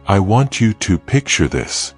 I want you to picture this.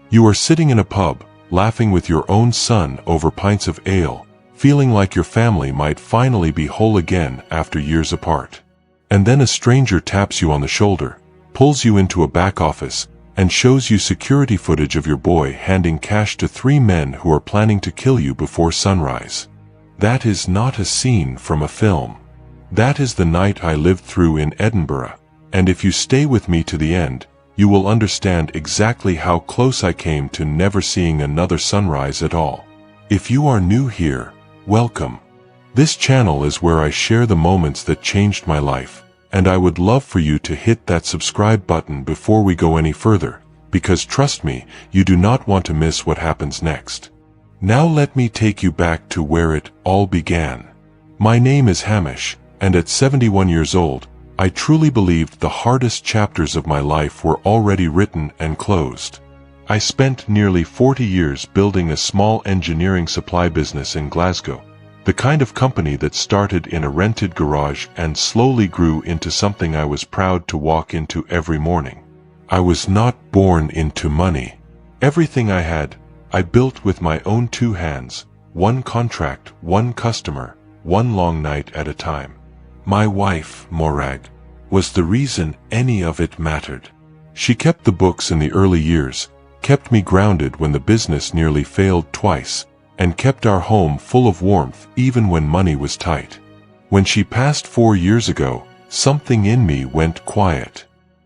You are sitting in a pub, laughing with your own son over pints of ale, feeling like your family might finally be whole again after years apart. And then a stranger taps you on the shoulder, pulls you into a back office, and shows you security footage of your boy handing cash to 3 men who are planning to kill you before sunrise. That is not a scene from a film. That is the night I lived through in Edinburgh, and if you stay with me to the end, you will understand exactly how close I came to never seeing another sunrise at all. If you are new here, welcome. This channel is where I share the moments that changed my life, and I would love for you to hit that subscribe button before we go any further, because trust me, you do not want to miss what happens next. Now let me take you back to where it all began. My name is Hamish, and at 71 years old, I truly believed the hardest chapters of my life were already written and closed. I spent nearly 40 years building a small engineering supply business in Glasgow, the kind of company that started in a rented garage and slowly grew into something I was proud to walk into every morning. I was not born into money. Everything I had, I built with my own 2 hands, 1 contract, 1 customer, 1 long night at a time. My wife, Morag, was the reason any of it mattered. She kept the books in the early years, kept me grounded when the business nearly failed twice, and kept our home full of warmth even when money was tight. When she passed 4 years ago, something in me went quiet.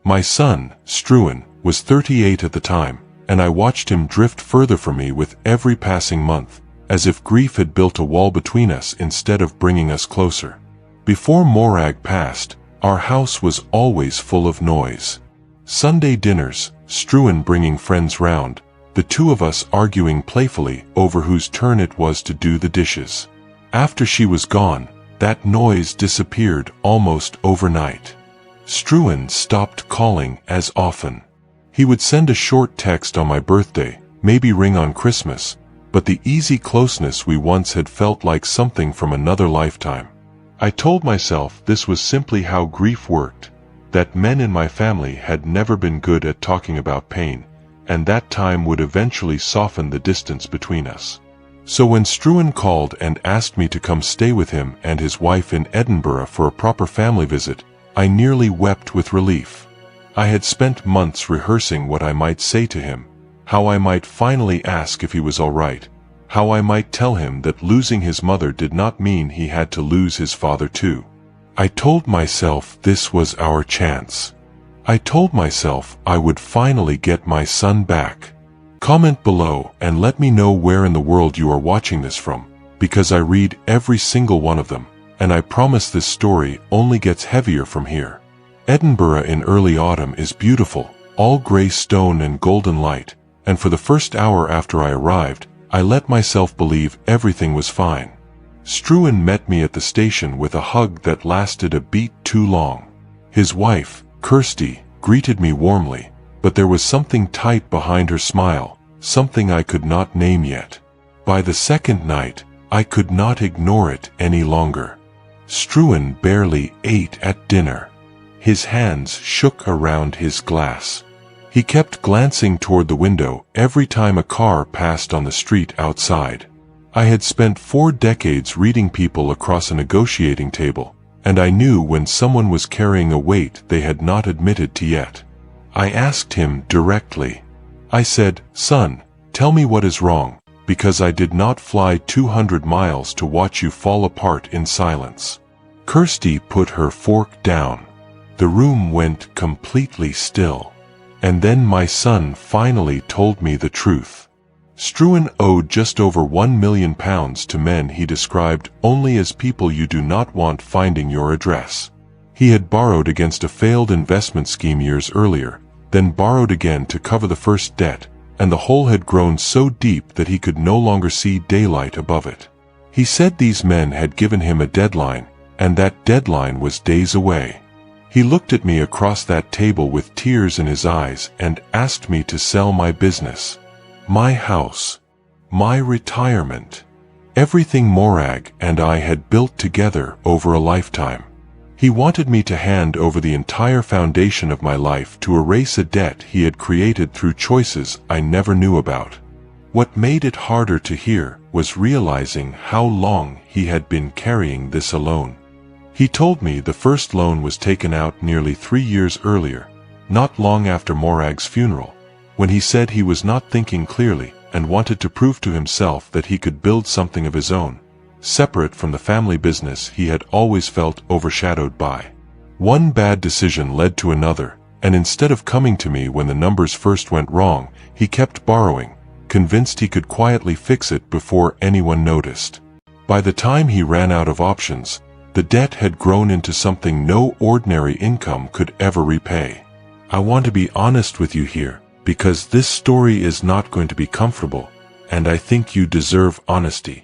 My son, Struan, was 38 at the time, and I watched him drift further from me with every passing month, as if grief had built a wall between us instead of bringing us closer. Before Morag passed, our house was always full of noise. Sunday dinners, Struan bringing friends round, the 2 of us arguing playfully over whose turn it was to do the dishes. After she was gone, that noise disappeared almost overnight. Struan stopped calling as often. He would send a short text on my birthday, maybe ring on Christmas, but the easy closeness we once had felt like something from another lifetime. I told myself this was simply how grief worked, that men in my family had never been good at talking about pain, and that time would eventually soften the distance between us. So when Struan called and asked me to come stay with him and his wife in Edinburgh for a proper family visit, I nearly wept with relief. I had spent months rehearsing what I might say to him, how I might finally ask if he was all right, how I might tell him that losing his mother did not mean he had to lose his father too. I told myself this was our chance. I told myself I would finally get my son back. Comment below and let me know where in the world you are watching this from, because I read every single one of them, and I promise this story only gets heavier from here. Edinburgh in early autumn is beautiful, all grey stone and golden light, and for the first hour after I arrived, I let myself believe everything was fine. Struan met me at the station with a hug that lasted a beat too long. His wife, Kirsty, greeted me warmly, but there was something tight behind her smile, something I could not name yet. By the second night, I could not ignore it any longer. Struan barely ate at dinner. His hands shook around his glass. He kept glancing toward the window every time a car passed on the street outside. I had spent 4 decades reading people across a negotiating table, and I knew when someone was carrying a weight they had not admitted to yet. I asked him directly. I said, "Son, tell me what is wrong, because I did not fly 200 miles to watch you fall apart in silence." Kirsty put her fork down. The room went completely still. And then my son finally told me the truth. Struan owed just over £1 million to men he described only as people you do not want finding your address. He had borrowed against a failed investment scheme years earlier, then borrowed again to cover the first debt, and the hole had grown so deep that he could no longer see daylight above it. He said these men had given him a deadline, and that deadline was days away. He looked at me across that table with tears in his eyes and asked me to sell my business, my house, my retirement, everything Morag and I had built together over a lifetime. He wanted me to hand over the entire foundation of my life to erase a debt he had created through choices I never knew about. What made it harder to hear was realizing how long he had been carrying this alone. He told me the first loan was taken out nearly 3 years earlier, not long after Morag's funeral, when he said he was not thinking clearly and wanted to prove to himself that he could build something of his own, separate from the family business he had always felt overshadowed by. One bad decision led to another, and instead of coming to me when the numbers first went wrong, he kept borrowing, convinced he could quietly fix it before anyone noticed. By the time he ran out of options, the debt had grown into something no ordinary income could ever repay. I want to be honest with you here, because this story is not going to be comfortable, and I think you deserve honesty.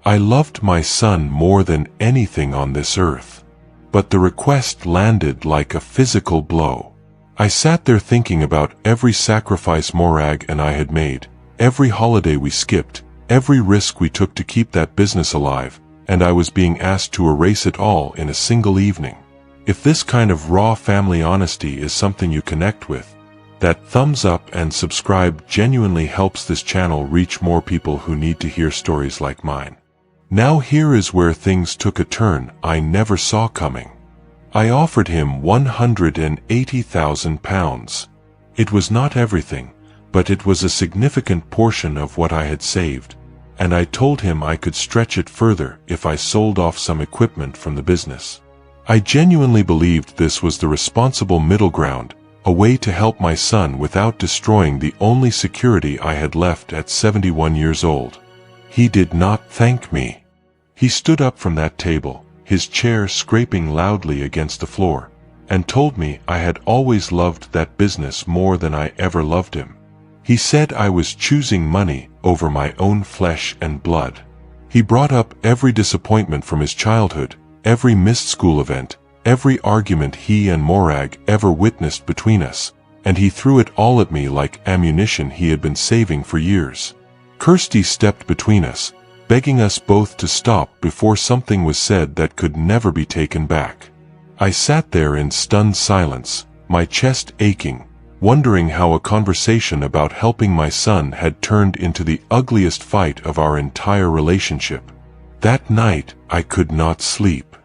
I loved my son more than anything on this earth. But the request landed like a physical blow. I sat there thinking about every sacrifice Morag and I had made, every holiday we skipped, every risk we took to keep that business alive, and I was being asked to erase it all in a single evening. If this kind of raw family honesty is something you connect with, that thumbs up and subscribe genuinely helps this channel reach more people who need to hear stories like mine. Now here is where things took a turn I never saw coming. I offered him £180,000. It was not everything, but it was a significant portion of what I had saved, and I told him I could stretch it further if I sold off some equipment from the business. I genuinely believed this was the responsible middle ground, a way to help my son without destroying the only security I had left at 71 years old. He did not thank me. He stood up from that table, his chair scraping loudly against the floor, and told me I had always loved that business more than I ever loved him. He said I was choosing money over my own flesh and blood. He brought up every disappointment from his childhood, every missed school event, every argument he and Morag ever witnessed between us, and he threw it all at me like ammunition he had been saving for years. Kirsty stepped between us, begging us both to stop before something was said that could never be taken back. I sat there in stunned silence, my chest aching, wondering how a conversation about helping my son had turned into the ugliest fight of our entire relationship. That night, I could not sleep.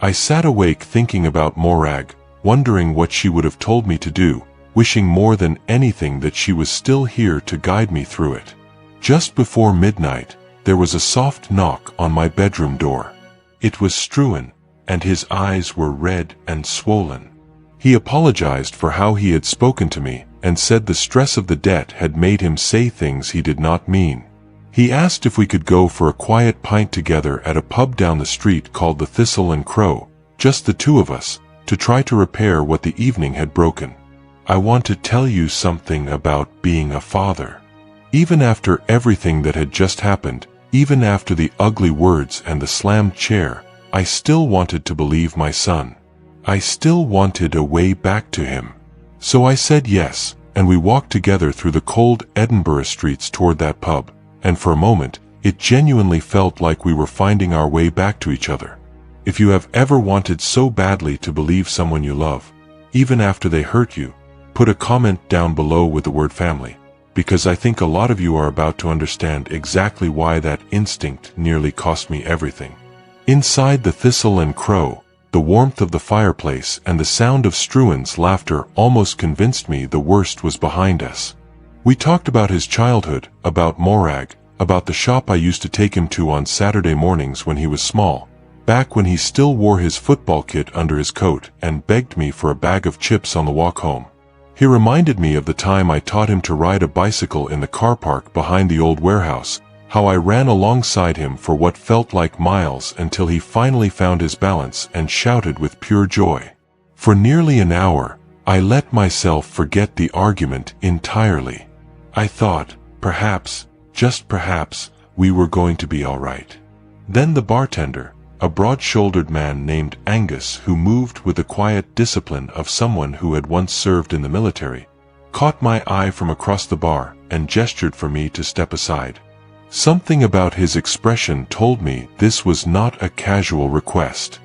I sat awake thinking about Morag, wondering what she would have told me to do, wishing more than anything that she was still here to guide me through it. Just before midnight, there was a soft knock on my bedroom door. It was Struan, and his eyes were red and swollen. He apologized for how he had spoken to me, and said the stress of the debt had made him say things he did not mean. He asked if we could go for a quiet pint together at a pub down the street called the Thistle and Crow, just the two of us, to try to repair what the evening had broken. I want to tell you something about being a father. Even after everything that had just happened, even after the ugly words and the slammed chair, I still wanted to believe my son. I still wanted a way back to him. So I said yes, and we walked together through the cold Edinburgh streets toward that pub, and for a moment, it genuinely felt like we were finding our way back to each other. If you have ever wanted so badly to believe someone you love, even after they hurt you, put a comment down below with the word family, because I think a lot of you are about to understand exactly why that instinct nearly cost me everything. Inside the Thistle and Crow, the warmth of the fireplace and the sound of Struan's laughter almost convinced me the worst was behind us. We talked about his childhood, about Morag, about the shop I used to take him to on Saturday mornings when he was small, back when he still wore his football kit under his coat and begged me for a bag of chips on the walk home. He reminded me of the time I taught him to ride a bicycle in the car park behind the old warehouse, how I ran alongside him for what felt like miles until he finally found his balance and shouted with pure joy. For nearly an hour, I let myself forget the argument entirely. I thought, perhaps, just perhaps, we were going to be all right. Then the bartender, a broad-shouldered man named Angus who moved with the quiet discipline of someone who had once served in the military, caught my eye from across the bar and gestured for me to step aside. Something about his expression told me this was not a casual request.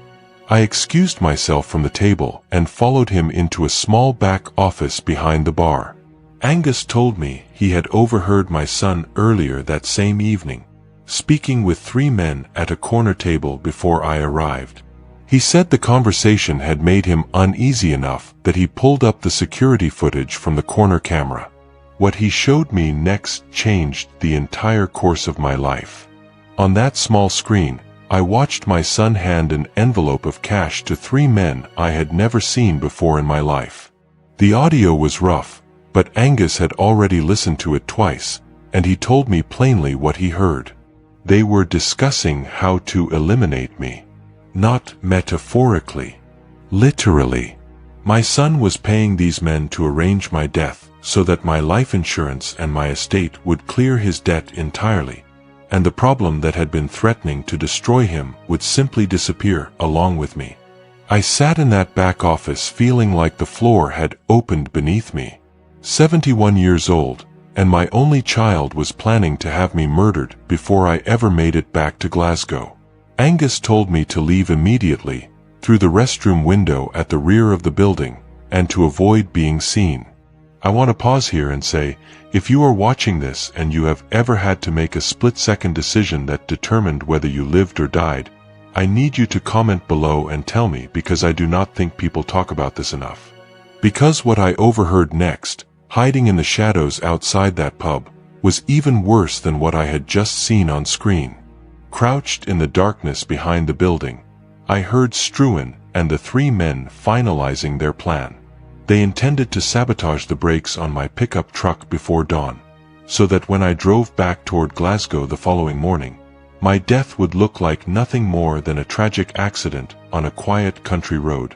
I excused myself from the table and followed him into a small back office behind the bar. Angus told me he had overheard my son earlier that same evening, speaking with 3 men at a corner table before I arrived. He said the conversation had made him uneasy enough that he pulled up the security footage from the corner camera. What he showed me next changed the entire course of my life. On that small screen, I watched my son hand an envelope of cash to 3 men I had never seen before in my life. The audio was rough, but Angus had already listened to it twice, and he told me plainly what he heard. They were discussing how to eliminate me. Not metaphorically. Literally. My son was paying these men to arrange my death so that my life insurance and my estate would clear his debt entirely, and the problem that had been threatening to destroy him would simply disappear along with me. I sat in that back office feeling like the floor had opened beneath me. 71 years old, and my only child was planning to have me murdered before I ever made it back to Glasgow. Angus told me to leave immediately, through the restroom window at the rear of the building, and to avoid being seen. I want to pause here and say, if you are watching this and you have ever had to make a split-second decision that determined whether you lived or died, I need you to comment below and tell me, because I do not think people talk about this enough. Because what I overheard next, hiding in the shadows outside that pub, was even worse than what I had just seen on screen. Crouched in the darkness behind the building, I heard Struan and the 3 men finalizing their plan. They intended to sabotage the brakes on my pickup truck before dawn, so that when I drove back toward Glasgow the following morning, my death would look like nothing more than a tragic accident on a quiet country road.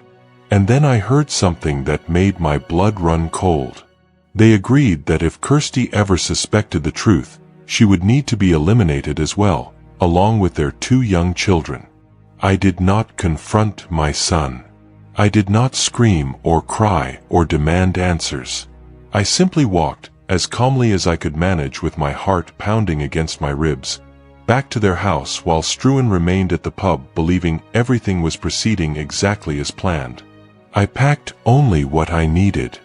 And then I heard something that made my blood run cold. They agreed that if Kirsty ever suspected the truth, she would need to be eliminated as well, along with their 2 young children. I did not confront my son. I did not scream or cry or demand answers. I simply walked, as calmly as I could manage with my heart pounding against my ribs, back to their house while Struan remained at the pub believing everything was proceeding exactly as planned. I packed only what I needed.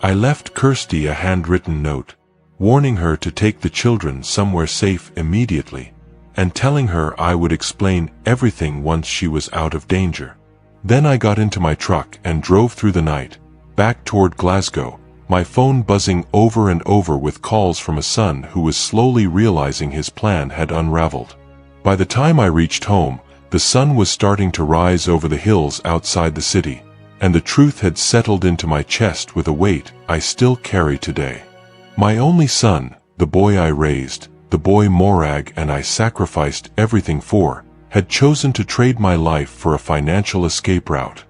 I left Kirsty a handwritten note, warning her to take the children somewhere safe immediately, and telling her I would explain everything once she was out of danger. Then I got into my truck and drove through the night, back toward Glasgow, my phone buzzing over and over with calls from a son who was slowly realizing his plan had unraveled. By the time I reached home, the sun was starting to rise over the hills outside the city, and the truth had settled into my chest with a weight I still carry today. My only son, the boy I raised, the boy Morag and I sacrificed everything for, had chosen to trade my life for a financial escape route.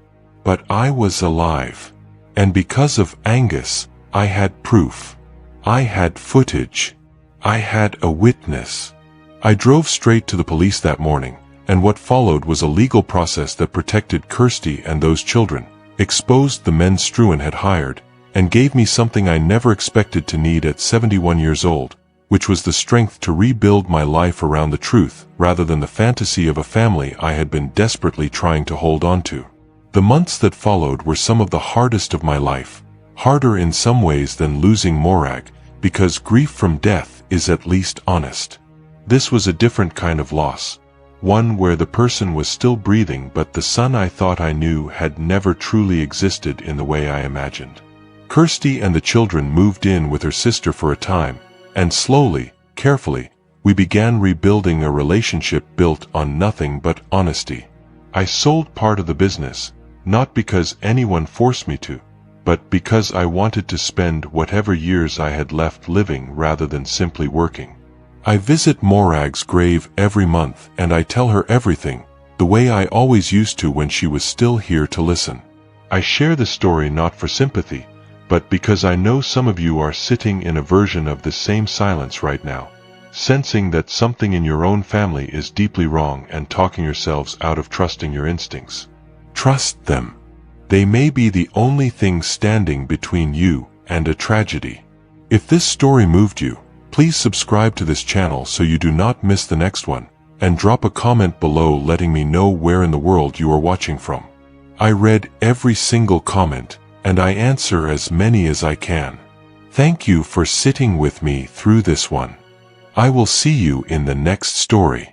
But I was alive. And because of Angus, I had proof. I had footage. I had a witness. I drove straight to the police that morning, and what followed was a legal process that protected Kirsty and those children, exposed the men Struan had hired, and gave me something I never expected to need at 71 years old, which was the strength to rebuild my life around the truth rather than the fantasy of a family I had been desperately trying to hold on to. The months that followed were some of the hardest of my life, harder in some ways than losing Morag, because grief from death is at least honest. This was a different kind of loss, one where the person was still breathing but the son I thought I knew had never truly existed in the way I imagined. Kirsty and the children moved in with her sister for a time, and slowly, carefully, we began rebuilding a relationship built on nothing but honesty. I sold part of the business, not because anyone forced me to, but because I wanted to spend whatever years I had left living rather than simply working. I visit Morag's grave every month and I tell her everything, the way I always used to when she was still here to listen. I share the story not for sympathy, but because I know some of you are sitting in a version of this same silence right now, sensing that something in your own family is deeply wrong and talking yourselves out of trusting your instincts. Trust them. They may be the only thing standing between you and a tragedy. If this story moved you, please subscribe to this channel so you do not miss the next one, and drop a comment below letting me know where in the world you are watching from. I read every single comment, and I answer as many as I can. Thank you for sitting with me through this one. I will see you in the next story.